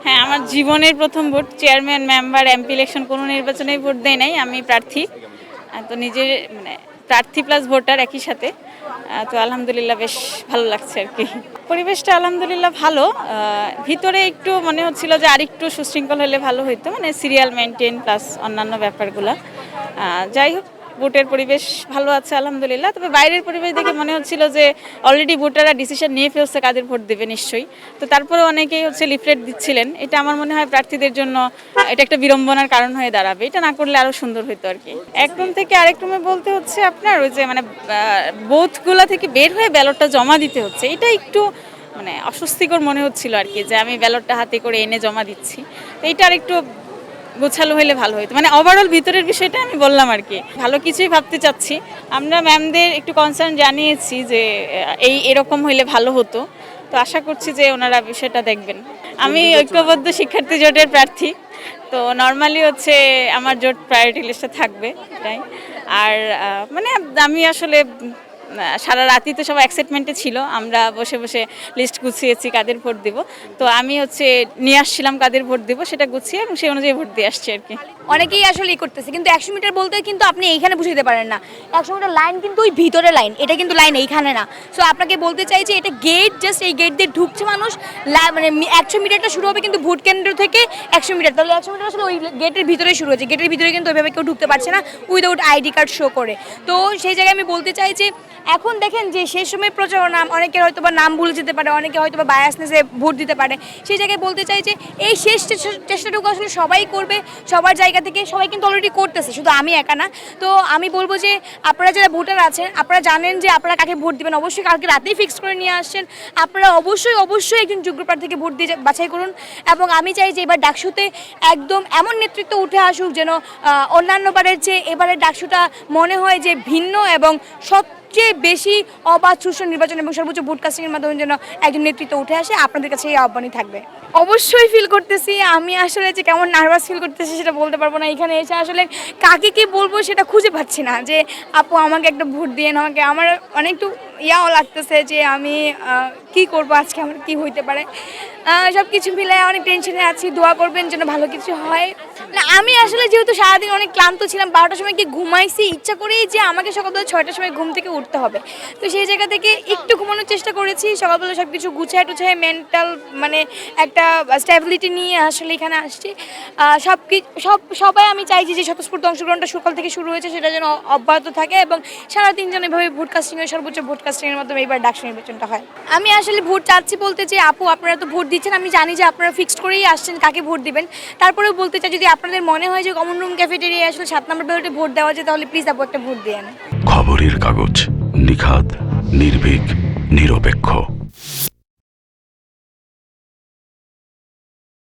হ্যাঁ, আমার জীবনের প্রথম vote. Chairman, member, MP election কোনো নির্বাচনেই ভোট দেই নাই। আমি প্রার্থী। তো নিজের মানে প্রার্থী প্লাস ভোটার একই সাথে। তো আলহামদুলিল্লাহ বেশ ভালো লাগছে আরকি। পরিবেশটা আলহামদুলিল্লাহ ভালো। ভিতরে একটু মনে হচ্ছিল যে আরেকটু সুশৃঙ্খল হলে ভালো হইতো। মানে সিরিয়াল মেইনটেইন প্লাস অন্যান্য ব্যাপারগুলা। যাই হোক, ভোটের পরিবেশ ভালো আছে আলহামদুলিল্লাহ। তবে বাইরের পরিবেশ দেখে মনে হচ্ছিল যে অলরেডি ভোটাররা ডিসিশন নিয়ে ফেলছে কাদের ভোট দেবে নিশ্চয়ই। তো তারপরে অনেকেই লিফলেট দিচ্ছিলেন। এটা আমার মনে হয় প্রার্থীদের জন্য এটা একটা বিড়ম্বনার কারণ হয়ে দাঁড়াবে। এটা না করলে আরো সুন্দর হতো আর কি। এক রুম থেকে আরেক রুমে বলতে হচ্ছে আপনার ওই যে মানে বুথগুলা থেকে বের হয়ে ব্যালটটা জমা দিতে হচ্ছে। এটা একটু মানে অস্বস্তিকর মনে হচ্ছিল আর কি, যে আমি ব্যালটটা হাতে করে এনে জমা দিচ্ছি। তো এটা আর একটু গোছালো হলে ভালো হতো। মানে ওভারঅল ভিতরের বিষয়টা আমি বললাম আর কি। ভালো কিছুই ভাবতে চাচ্ছি। আমরা ম্যামদের একটু কনসার্ন জানিয়েছি যে এরকম হইলে ভালো হতো। তো আশা করছি যে ওনারা বিষয়টা দেখবেন। আমি ঐক্যবদ্ধ শিক্ষার্থী জোটের প্রার্থী। তো নর্মালি আমার জোট প্রায়োরিটি লিস্টে থাকবে এটাই। আর মানে আমি আসলে সারা রাতই তো সব এক্সাইটমেন্টে ছিল। আমরা বসে বসে লিস্ট গুছিয়েছি কাদের ভোট দিব। তো আমি নিয়ে আসছিলাম কাদের ভোট দিব, সেটা গুছিয়ে এবং সেই অনুযায়ী ভোট দিয়ে আসছি আর কি। অনেকেই আসলে করতেছে, কিন্তু 100 মিটার বলতে কিন্তু আপনি এইখানে বুঝতে পারেন না। 100 মিটার লাইন কিন্তু ওই ভিতরে লাইন, এটা কিন্তু লাইন এইখানে না। সো আপনাকে বলতে চাই যে এটা গেট, জাস্ট এই গেট দিয়ে ঢুকছে মানুষ। মানে 100 মিটারটা শুরু হবে কিন্তু ভোট কেন্দ্র থেকে 100 মিটার, তাহলে 100 মিটার আসলে ওই গেটের ভিতরে শুরু হচ্ছে। গেটের ভিতরে কিন্তু ওইভাবে কেউ ঢুকতে পারছে না উইদাউট আইডি কার্ড শো করে। তো সেই জায়গায় আমি বলতে চাই যে এখন দেখেন যে সেই সময় প্রচারণা, অনেকের হয়তো বা নাম ভুলে যেতে পারে, অনেকে হয়তো বা বায়াসনেসে ভোট দিতে পারে। সেই জায়গায় বলতে চাই যে এই শেষ চেষ্টাটুকু আসলে সবাই করবে, সবার জায়গা থেকে সবাই কিন্তু অলরেডি করতেছে, শুধু আমি একা না। তো আমি বলবো যে আপনারা যারা ভোটার আছেন, আপনারা জানেন যে আপনারা কাকে ভোট দিবেন, অবশ্যই কালকে রাতেই ফিক্স করে নিয়ে আসছেন। আপনারা অবশ্যই একজন যোগ্য প্রার্থীকে ভোট দিয়ে বাছাই করুন। এবং আমি চাই যে এবার ডাকসুতে একদম এমন নেতৃত্ব উঠে আসুক যেন অন্যান্য বারের চেয়ে এবারের ডাকসুটা মনে হয় যে ভিন্ন এবং সবচেয়ে বেশি অবাধ সুষ্ঠু নির্বাচন এবং সর্বোচ্চ ভোট কাস্টিংয়ের মাধ্যমে যেন একজন নেতৃত্ব উঠে আসে। আপনাদের কাছে এই আহ্বানই থাকবে। অবশ্যই ফিল করতেছি, আমি আসলে যে কেমন নার্ভাস ফিল করতেছি সেটা বলতে পারবো না। এখানে এসে আসলে কাকে কি বলবো সেটা খুঁজে পাচ্ছি না, যে আপু আমাকে একটা ভোট দিয়ে আমাকে। আমার অনেকটু ইয়াও লাগতেছে যে আমি কি করব, আজকে আমার কি হইতে পারে। সব কিছু মিলে অনেক টেনশনে আছি। দোয়া করবেন যেন ভালো কিছু হয়। না, আমি আসলে যেহেতু সারাদিন অনেক ক্লান্ত ছিলাম, 12টার সময় গিয়ে ঘুমাইছি ইচ্ছা করেই, যে আমাকে সকালবেলা 6টার সময় ঘুম থেকে উঠতে হবে। তো সেই জায়গা থেকে একটু ঘুমানোর চেষ্টা করেছি। সকালবেলা সব কিছু গুছায় মেন্টাল মানে একটা স্ট্যাবিলিটি নিয়ে আসলে এখানে আসছি। সবাই আমি চাইছি যে স্বতঃস্ফূর্ত অংশগ্রহণটা সকাল থেকে শুরু হয়েছে সেটা যেন অব্যাহত থাকে এবং সারাদিন যেন এভাবে ভোট কাস্টিংয়ের সর্বোচ্চ ভোট কাস্টিংয়ের মাধ্যমে এবার ডাকসু নির্বাচনটা হয়। আমি আসলে ভোট চাচ্ছি বলতে যে আপু আপনারা তো ভোট দিচ্ছেন, আমি জানি যে আপনারা ফিক্সড করেই আসছেন কাকে ভোট দিবেন। তারপরেও বলতে চাই যদি আপনাদের মনে হয় যে কমন রুম ক্যাফেটেরিয়ায় আসলে 7 নম্বর ব্যালটে ভোট দেওয়া যায়, তাহলে প্লিজ আপু একটা ভোট দেন। খবরের কাগজ, নিখাত, নির্ভীক, নিরপেক্ষ।